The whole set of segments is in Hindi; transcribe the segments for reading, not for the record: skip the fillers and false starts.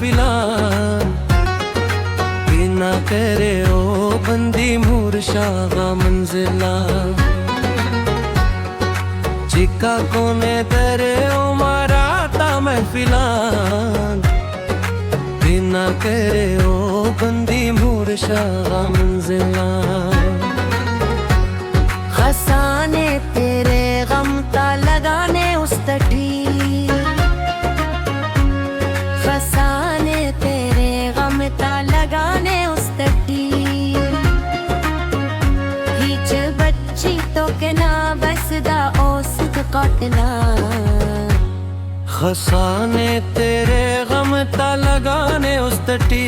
महफिला बिना करे ओ बंदी मूरशागा मंजिला चिका कोने तेरे ओ मराता महफिला बिना करे ओ बंदी मूरशागा मंजिला खसाने तेरे गम ता लगाने उस तटी फसाने तेरे गम ता लगाने उस तटी हिच बच्ची तो के ना बसदा औसत काटना खसाने तेरे गम ता लगाने उस तटी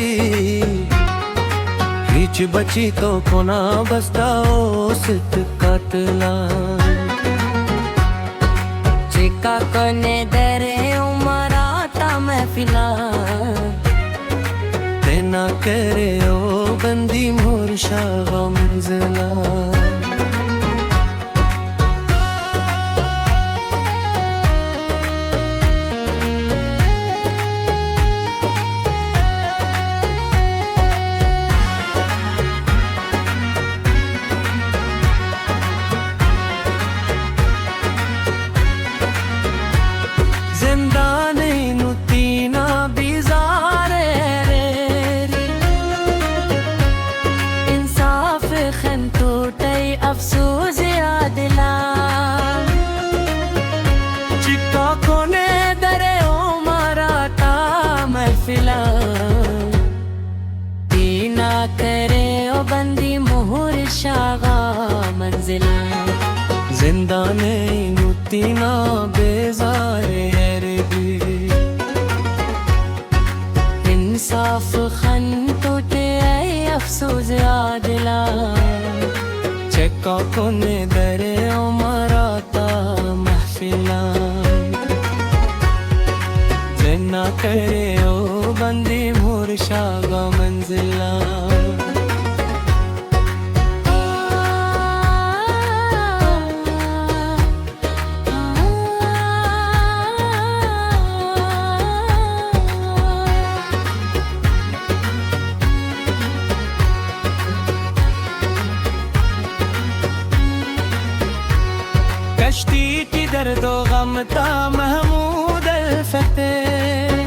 हिच बची तो कोना बसदा औसत काटला चिका कोने दरे उमराता महफिला तेना करे ओ बंदी मूरशागा मंजिला अफसोस यादला चिका कोने दरे ओ मराता महफिला दीना करे ओ बंदी मोहर शागा मंजिला जिंदाने मुतीना बेजारे भी इंसाफ खन टूटे अफसोस यादला चिका कोने दरे ओ मराता महफिला जिन्ना करे ओ बंदी मूरशागा मंजिला कश्ती की दर्दो गम ता महमूद अल्फतेह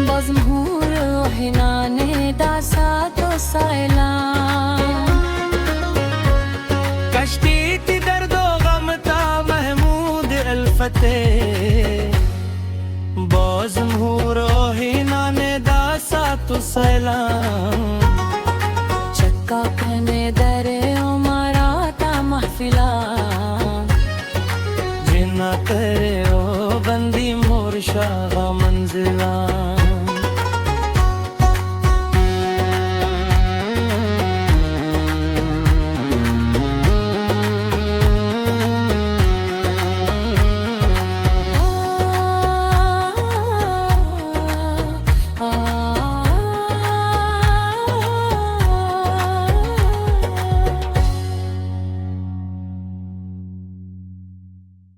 बज़महूर हिनाने दासा तो साइला कश्ती की दर्दो गम ता महमूद अल्फतेह बज़महूर हिनाने दासा तो साइला चक्का कने दरे महफिला जिन्ना करे ओ बंदी मूरशागा मंजिला।